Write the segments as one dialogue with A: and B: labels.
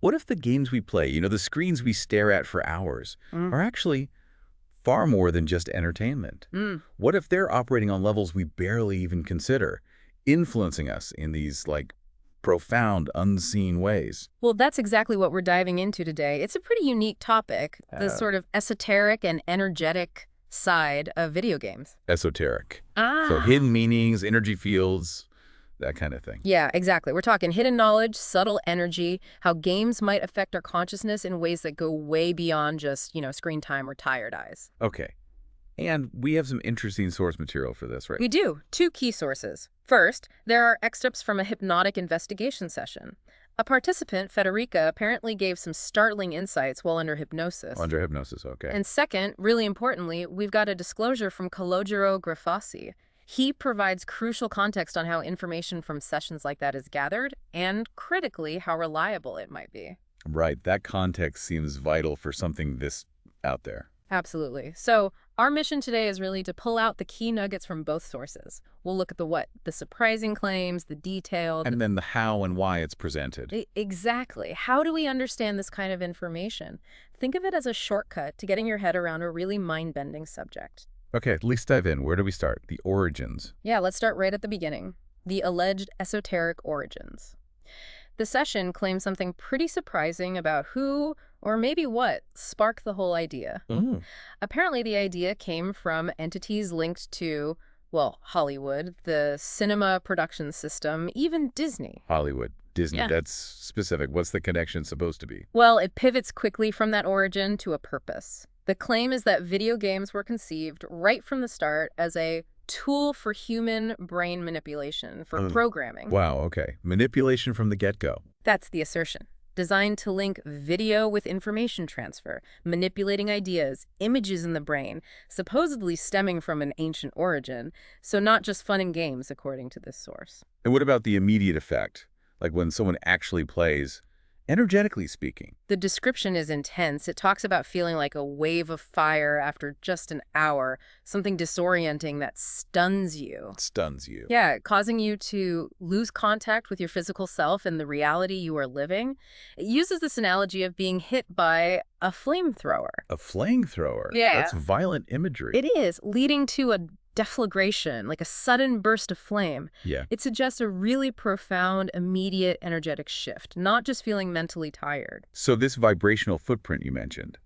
A: What if the games we play, the screens we stare at for hours,
B: Mm.
A: are actually far more than just entertainment?
B: Mm.
A: What if they're operating on levels we barely even consider, influencing us in these, profound, unseen ways?
B: Well, that's exactly what we're diving into today. It's a pretty unique topic, the
A: Uh,
B: sort of esoteric and energetic side of video games.
A: Esoteric. So
B: Ah.
A: hidden meanings, energy fields, that kind of thing.
B: Yeah, exactly. We're talking hidden knowledge, subtle energy, how games might affect our consciousness in ways that go way beyond just, screen time or tired eyes.
A: Okay. And we have some interesting source material for this, right?
B: We do. Two key sources. First, there are excerpts from a hypnotic investigation session. A participant, Federica, apparently gave some startling insights while under hypnosis.
A: Under hypnosis, okay.
B: And second, really importantly, we've got a disclosure from Calogero Grafassi. He provides crucial context on how information from sessions like that is gathered, and critically, how reliable it might be.
A: Right, that context seems vital for something this out there.
B: Absolutely. So our mission today is really to pull out the key nuggets from both sources. We'll look at the what, the surprising claims, the detailed.
A: And then the how and why it's presented.
B: Exactly. How do we understand this kind of information? Think of it as a shortcut to getting your head around a really mind-bending subject.
A: Okay, let's dive in. Where do we start? The origins.
B: Yeah, let's start right at the beginning. The alleged esoteric origins. The session claims something pretty surprising about who, or maybe what, sparked the whole idea.
A: Mm.
B: Apparently, the idea came from entities linked to, well, Hollywood, the cinema production system, even Disney.
A: Hollywood, Disney,
B: Yeah.
A: that's specific. What's the connection supposed to be?
B: Well, it pivots quickly from that origin to a purpose. The claim is that video games were conceived right from the start as a tool for human brain manipulation, for programming.
A: Wow, okay. Manipulation from the get-go.
B: That's the assertion. Designed to link video with information transfer, manipulating ideas, images in the brain, supposedly stemming from an ancient origin, so not just fun and games, according to this source.
A: And what about the immediate effect? Like when someone actually plays, energetically speaking.
B: The description is intense. It talks about feeling like a wave of fire after just an hour, something disorienting that stuns you.
A: Stuns you.
B: Yeah, causing you to lose contact with your physical self and the reality you are living. It uses this analogy of being hit by a flamethrower.
A: A flamethrower.
B: Yeah.
A: That's violent imagery.
B: It is, leading to a deflagration, like a sudden burst of flame.
A: Yeah.
B: It suggests a really profound, immediate, energetic shift, not just feeling mentally tired.
A: So this vibrational footprint you mentioned,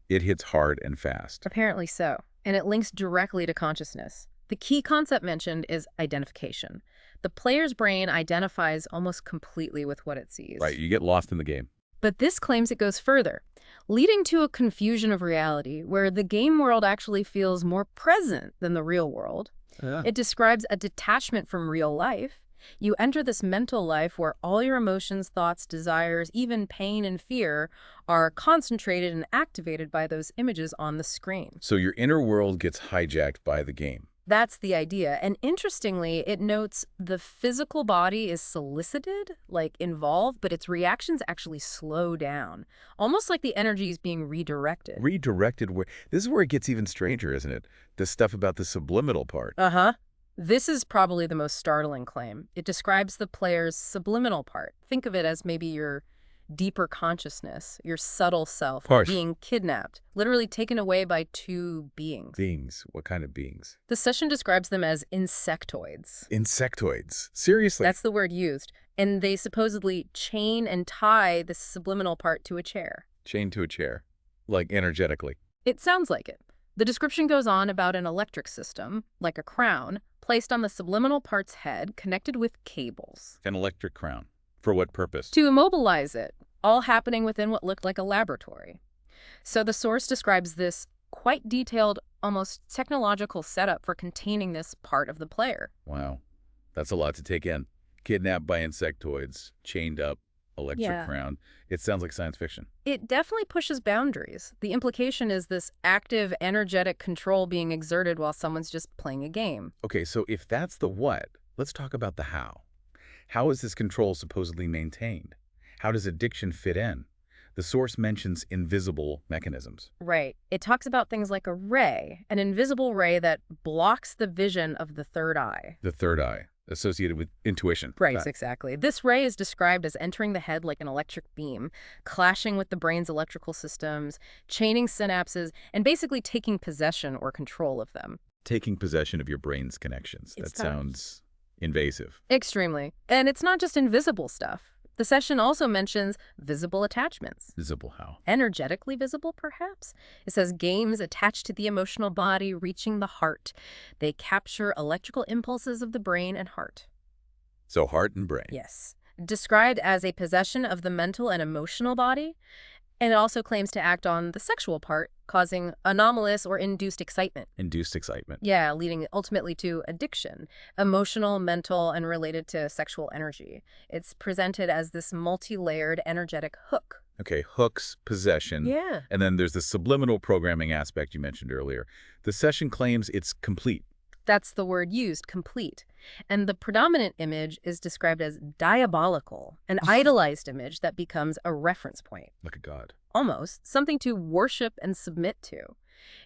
A: it hits hard and fast.
B: Apparently so. And it links directly to consciousness. The key concept mentioned is identification. The player's brain identifies almost completely with what it sees.
A: Right, you get lost in the game.
B: But this claims it goes further, leading to a confusion of reality where the game world actually feels more present than the real world.
A: Yeah.
B: It describes a detachment from real life. You enter this mental life where all your emotions, thoughts, desires, even pain and fear are concentrated and activated by those images on the screen.
A: So your inner world gets hijacked by the game.
B: That's the idea. And interestingly, it notes the physical body is solicited, like involved, but its reactions actually slow down, almost like the energy is being redirected.
A: Redirected where this is where it gets even stranger, isn't it? The stuff about the subliminal part.
B: Uh-huh. This is probably the most startling claim. It describes the player's subliminal part. Think of it as maybe your deeper consciousness, your subtle self,
A: Harsh.
B: being kidnapped, literally taken away by two beings.
A: Beings. What kind of beings?
B: The session describes them as insectoids.
A: Insectoids. Seriously.
B: That's the word used. And they supposedly chain and tie the subliminal part to a chair.
A: Chained to a chair. Like energetically.
B: It sounds like it. The description goes on about an electric system, like a crown, placed on the subliminal part's head, connected with cables.
A: An electric crown. For what purpose?
B: To immobilize it, all happening within what looked like a laboratory. So the source describes this quite detailed, almost technological setup for containing this part of the player.
A: Wow. That's a lot to take in. Kidnapped by insectoids, chained up, electric
B: Yeah.
A: crown. It sounds like science fiction.
B: It definitely pushes boundaries. The implication is this active, energetic control being exerted while someone's just playing a game.
A: Okay, so if that's the what, let's talk about the how. How is this control supposedly maintained? How does addiction fit in? The source mentions invisible mechanisms.
B: Right. It talks about things like a ray, an invisible ray that blocks the vision of the third eye.
A: The third eye. associated with intuition.
B: Right,
A: Got it.
B: exactly. This ray is described as entering the head like an electric beam, clashing with the brain's electrical systems, chaining synapses, and basically taking possession or control of them.
A: Taking possession of your brain's connections.
B: It's
A: That
B: kind of
A: sounds invasive.
B: extremely. And it's not just invisible stuff. The session also mentions visible attachments.
A: Visible how?
B: Energetically visible, perhaps? It says games attached to the emotional body, reaching the heart. They capture electrical impulses of the brain and heart.
A: So heart and brain.
B: Yes. Described as a possession of the mental and emotional body, and it also claims to act on the sexual part, causing anomalous or induced excitement.
A: Induced excitement.
B: Yeah, leading ultimately to addiction, emotional, mental, and related to sexual energy. It's presented as this multi-layered energetic hook.
A: Okay, hooks, possession.
B: Yeah.
A: And then there's the subliminal programming aspect you mentioned earlier. The session claims it's complete.
B: That's the word used, complete. And the predominant image is described as diabolical, an idolized image that becomes a reference point.
A: Like a god.
B: Almost, something to worship and submit to.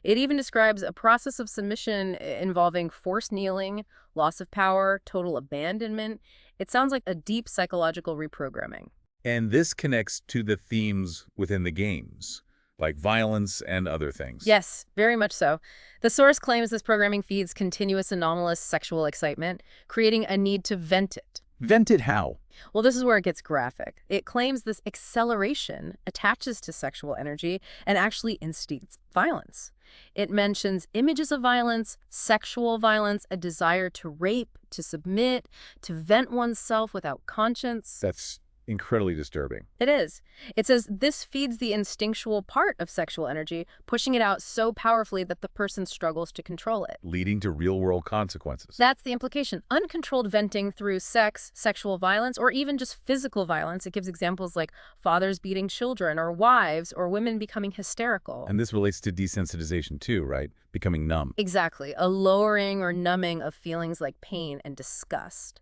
B: It even describes a process of submission involving forced kneeling, loss of power, total abandonment. It sounds like a deep psychological reprogramming.
A: And this connects to the themes within the games, like violence and other things.
B: Yes, very much so. The source claims this programming feeds continuous anomalous sexual excitement, creating a need to vent it.
A: Vent it how?
B: Well, this is where it gets graphic. It claims this acceleration attaches to sexual energy and actually instigates violence. It mentions images of violence, sexual violence, a desire to rape, to submit, to vent oneself without conscience.
A: That's incredibly disturbing.
B: It is. It says this feeds the instinctual part of sexual energy, pushing it out so powerfully that the person struggles to control it.
A: Leading to real-world consequences.
B: That's the implication. Uncontrolled venting through sex, sexual violence, or even just physical violence. It gives examples like fathers beating children, or wives, or women becoming hysterical.
A: And this relates to desensitization too, right? Becoming numb.
B: Exactly. A lowering or numbing of feelings like pain and disgust.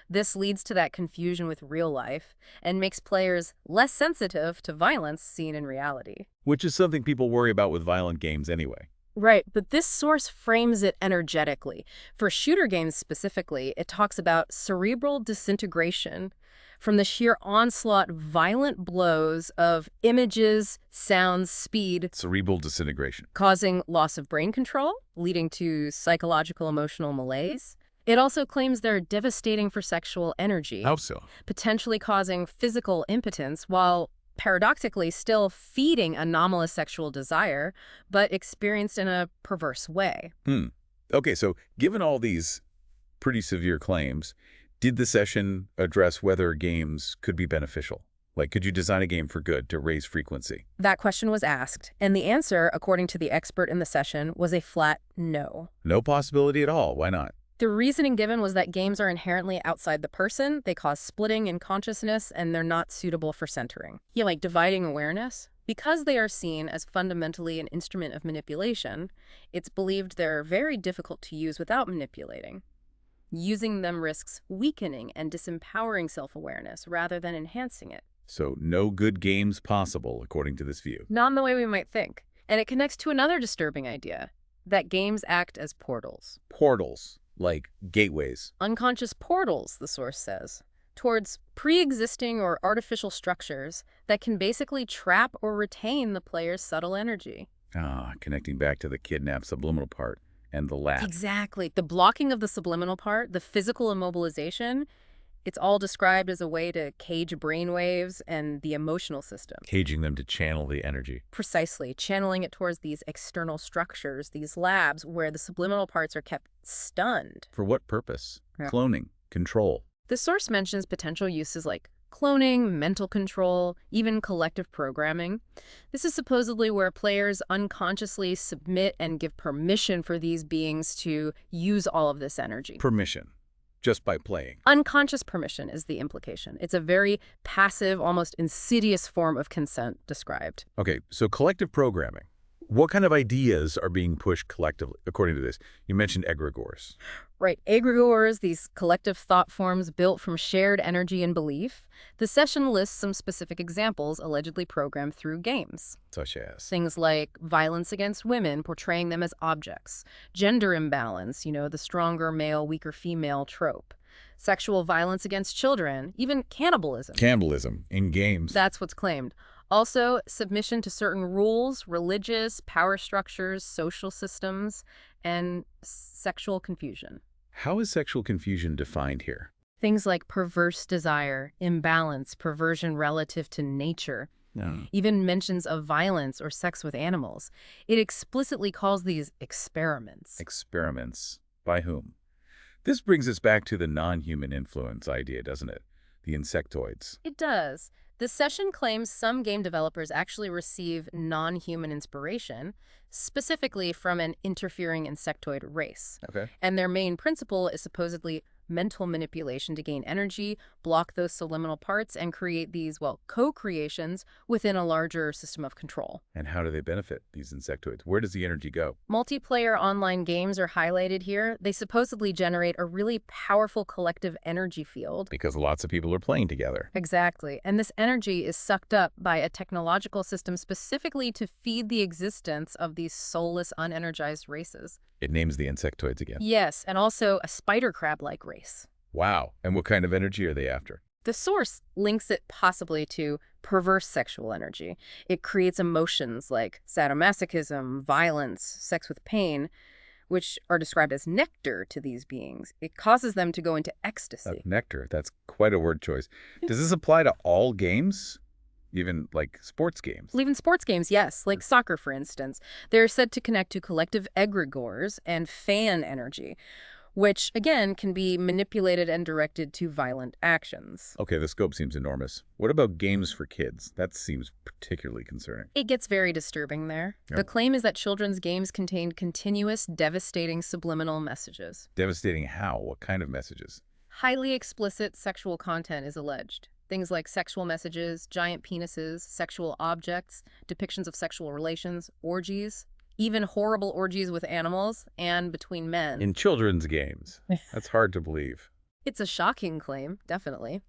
B: This leads to that confusion with real life and makes players less sensitive to violence seen in reality.
A: Which is something people worry about with violent games anyway.
B: Right, but this source frames it energetically. For shooter games specifically, it talks about cerebral disintegration from the sheer onslaught, violent blows of images, sounds, speed,
A: Cerebral disintegration.
B: causing loss of brain control, leading to psychological emotional malaise. It also claims they're devastating for sexual energy,
A: How so?
B: potentially causing physical impotence while paradoxically still feeding anomalous sexual desire, but experienced in a perverse way.
A: Okay, so given all these pretty severe claims, did the session address whether games could be beneficial? Like, could you design a game for good to raise frequency?
B: That question was asked, and the answer, according to the expert in the session, was a flat no.
A: No possibility at all. Why not?
B: The reasoning given was that games are inherently outside the person, they cause splitting in consciousness, and they're not suitable for centering. Yeah, like dividing awareness. Because they are seen as fundamentally an instrument of manipulation, it's believed they're very difficult to use without manipulating. Using them risks weakening and disempowering self-awareness rather than enhancing it.
A: So no good games possible, according to this view.
B: Not in the way we might think. And it connects to another disturbing idea, that games act as portals.
A: Portals, like gateways.
B: Unconscious portals, the source says, towards pre-existing or artificial structures that can basically trap or retain the player's subtle energy.
A: Connecting back to the kidnapped subliminal part and the lab.
B: Exactly. The blocking of the subliminal part, the physical immobilization, it's all described as a way to cage brainwaves and the emotional system.
A: Caging them to channel the energy.
B: Precisely, channeling it towards these external structures, these labs where the subliminal parts are kept stunned.
A: For what purpose?
B: Yeah.
A: Cloning, control.
B: The source mentions potential uses like cloning, mental control, even collective programming. This is supposedly where players unconsciously submit and give permission for these beings to use all of this energy.
A: Permission. Just by playing.
B: Unconscious permission is the implication. It's a very passive, almost insidious form of consent described.
A: Okay, so collective programming. What kind of ideas are being pushed collectively, according to this? You mentioned egregores.
B: Right, egregores, these collective thought forms built from shared energy and belief. The session lists some specific examples allegedly programmed through games.
A: Such as?
B: Things like violence against women, portraying them as objects. Gender imbalance, the stronger male, weaker female trope. sexual violence against children, even cannibalism.
A: Cannibalism in games.
B: That's what's claimed. Also, submission to certain rules, religious, power structures, social systems, and sexual confusion.
A: How is sexual confusion defined here?
B: Things like perverse desire, imbalance, perversion relative to nature,
A: Yeah.
B: even mentions of violence or sex with animals. It explicitly calls these experiments.
A: Experiments. By whom? This brings us back to the non-human influence idea, doesn't it? The insectoids.
B: It does. The session claims some game developers actually receive non-human inspiration, specifically from an interfering insectoid race.
A: Okay.
B: And their main principle is supposedly mental manipulation to gain energy, block those subliminal parts, and create these, well, co-creations within a larger system of control.
A: And how do they benefit, these insectoids? Where does the energy go?
B: Multiplayer online games are highlighted here. They supposedly generate a really powerful collective energy field.
A: Because lots of people are playing together.
B: Exactly. And this energy is sucked up by a technological system specifically to feed the existence of these soulless, unenergized races.
A: It names the insectoids again.
B: Yes, and also a spider crab-like race.
A: Wow. And what kind of energy are they after?
B: The source links it possibly to perverse sexual energy. It creates emotions like sadomasochism, violence, sex with pain, which are described as nectar to these beings. It causes them to go into ecstasy.
A: Nectar. That's quite a word choice. Does this apply to all games? Even like sports games?
B: Even sports games, yes, like soccer, for instance. They're said to connect to collective egregores and fan energy, which, again, can be manipulated and directed to violent actions.
A: Okay, the scope seems enormous. What about games for kids? That seems particularly concerning.
B: It gets very disturbing there.
A: Yep.
B: The claim is that children's games contain continuous, devastating subliminal messages.
A: Devastating how? What kind of messages?
B: Highly explicit sexual content is alleged. Things like sexual messages, giant penises, sexual objects, depictions of sexual relations, orgies, even horrible orgies with animals and between men.
A: In children's games. That's hard to believe.
B: It's a shocking claim, definitely.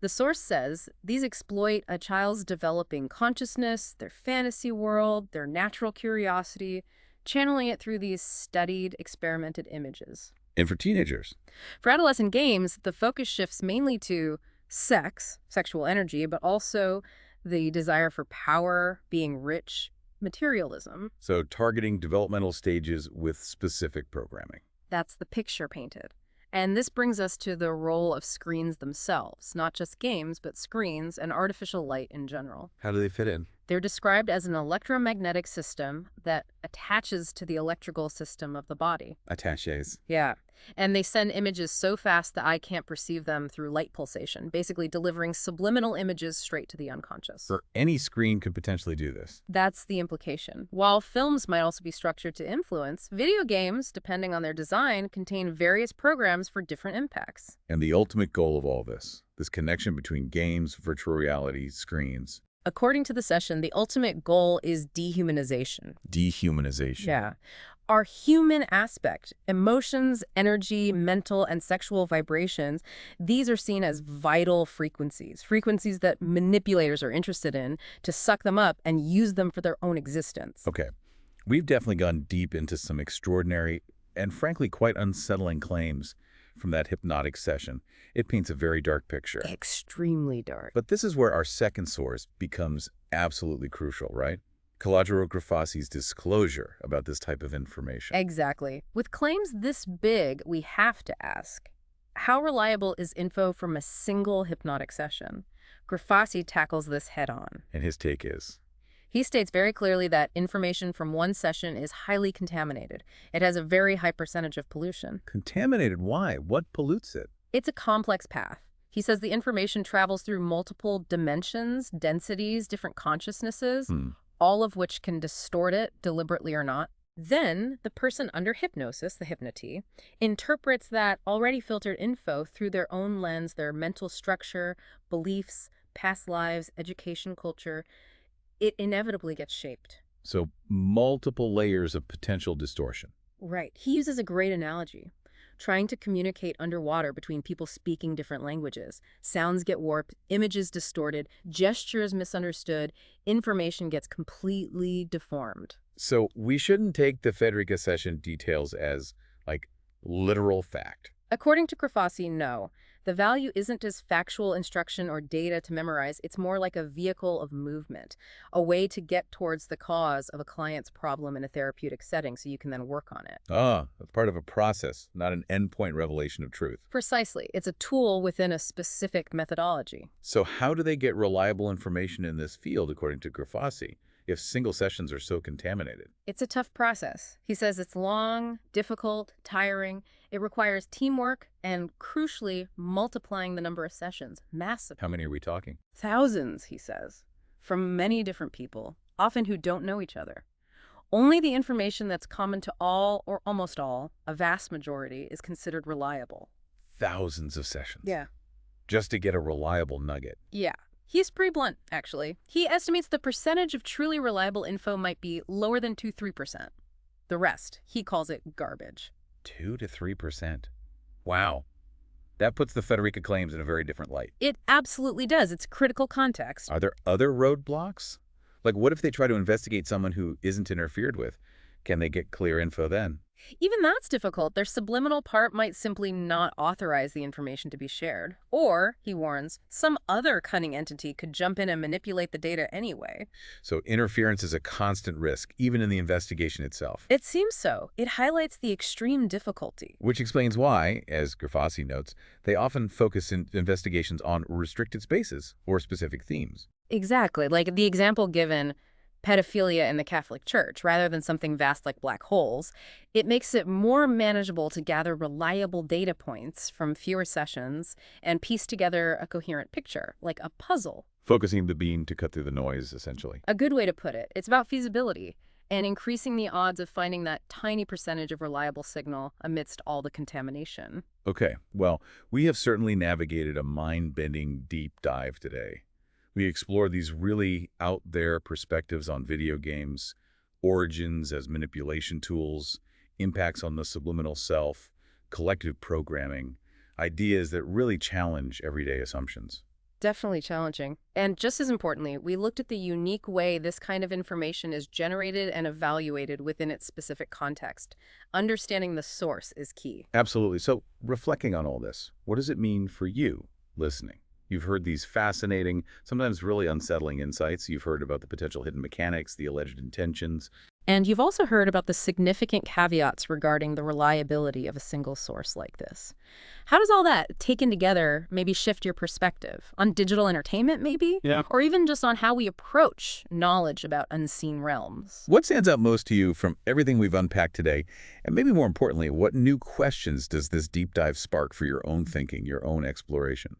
B: The source says these exploit a child's developing consciousness, their fantasy world, their natural curiosity, channeling it through these studied, experimented images.
A: And for teenagers?
B: For adolescent games, the focus shifts mainly to sex, sexual energy, but also the desire for power, being rich, materialism.
A: So targeting developmental stages with specific programming.
B: That's the picture painted. And this brings us to the role of screens themselves, not just games, but screens and artificial light in general.
A: How do they fit in?
B: They're described as an electromagnetic system that attaches to the electrical system of the body.
A: Attaches.
B: Yeah. And they send images so fast the eye can't perceive them through light pulsation, basically delivering subliminal images straight to the unconscious.
A: Or any screen could potentially do this.
B: That's the implication. While films might also be structured to influence, video games, depending on their design, contain various programs for different impacts.
A: And the ultimate goal of all this connection between games, virtual reality, screens.
B: According to the session, the ultimate goal is dehumanization.
A: Dehumanization.
B: Yeah. Our human aspect, emotions, energy, mental, and sexual vibrations, these are seen as vital frequencies that manipulators are interested in to suck them up and use them for their own existence.
A: Okay. We've definitely gone deep into some extraordinary and frankly quite unsettling claims from that hypnotic session. It paints a very dark picture.
B: Extremely dark.
A: But this is where our second source becomes absolutely crucial, right? Calogero Grafasi's disclosure about this type of information.
B: Exactly. With claims this big, we have to ask, how reliable is info from a single hypnotic session? Grafasi tackles this head-on.
A: And his take is?
B: He states very clearly that information from one session is highly contaminated. It has a very high percentage of pollution.
A: Contaminated? Why? What pollutes it?
B: It's a complex path. He says the information travels through multiple dimensions, densities, different consciousnesses, all of which can distort it, deliberately or not. Then, the person under hypnosis, the hypnotee, interprets that already filtered info through their own lens, their mental structure, beliefs, past lives, education, culture. It inevitably gets shaped.
A: So multiple layers of potential distortion.
B: Right. He uses a great analogy. Trying to communicate underwater between people speaking different languages. Sounds get warped, images distorted, gestures misunderstood, information gets completely deformed.
A: So we shouldn't take the Federica session details as, like, literal fact.
B: According to Grafasi, no. The value isn't as factual instruction or data to memorize. It's more like a vehicle of movement, a way to get towards the cause of a client's problem in a therapeutic setting so you can then work on it.
A: Ah, it's part of a process, not an endpoint revelation of truth.
B: Precisely. It's a tool within a specific methodology.
A: So how do they get reliable information in this field, according to Grafasi, if single sessions are so contaminated?
B: It's a tough process. He says it's long, difficult, tiring. It requires teamwork and, crucially, multiplying the number of sessions massively.
A: How many are we talking?
B: Thousands, he says, from many different people, often who don't know each other. Only the information that's common to all or almost all, a vast majority, is considered reliable.
A: Thousands of sessions.
B: Yeah.
A: Just to get a reliable nugget.
B: Yeah. He's pretty blunt, actually. He estimates the percentage of truly reliable info might be lower than 2–3%. The rest, he calls it garbage.
A: 2 to 3%. Wow. That puts the Federica claims in a very different light.
B: It absolutely does. It's critical context.
A: Are there other roadblocks? Like, what if they try to investigate someone who isn't interfered with? Can they get clear info then?
B: Even that's difficult. Their subliminal part might simply not authorize the information to be shared. Or, he warns, some other cunning entity could jump in and manipulate the data anyway.
A: So interference is a constant risk, even in the investigation itself.
B: It seems so. It highlights the extreme difficulty.
A: Which explains why, as Grafasi notes, they often focus in investigations on restricted spaces or specific themes.
B: Exactly. Like the example given, pedophilia in the Catholic Church, rather than something vast like black holes, it makes it more manageable to gather reliable data points from fewer sessions and piece together a coherent picture, like a puzzle.
A: Focusing the beam to cut through the noise, essentially.
B: A good way to put it. It's about feasibility and increasing the odds of finding that tiny percentage of reliable signal amidst all the contamination.
A: Okay, well, we have certainly navigated a mind-bending deep dive today. We explore these really out-there perspectives on video games, origins as manipulation tools, impacts on the subliminal self, collective programming, ideas that really challenge everyday assumptions.
B: Definitely challenging. And just as importantly, we looked at the unique way this kind of information is generated and evaluated within its specific context. Understanding the source is key.
A: Absolutely. So, reflecting on all this, what does it mean for you listening? You've heard these fascinating, sometimes really unsettling insights. You've heard about the potential hidden mechanics, the alleged intentions.
B: And you've also heard about the significant caveats regarding the reliability of a single source like this. How does all that, taken together, maybe shift your perspective on digital entertainment, maybe?
A: Yeah.
B: Or even just on how we approach knowledge about unseen realms?
A: What stands out most to you from everything we've unpacked today? And maybe more importantly, what new questions does this deep dive spark for your own thinking, your own exploration?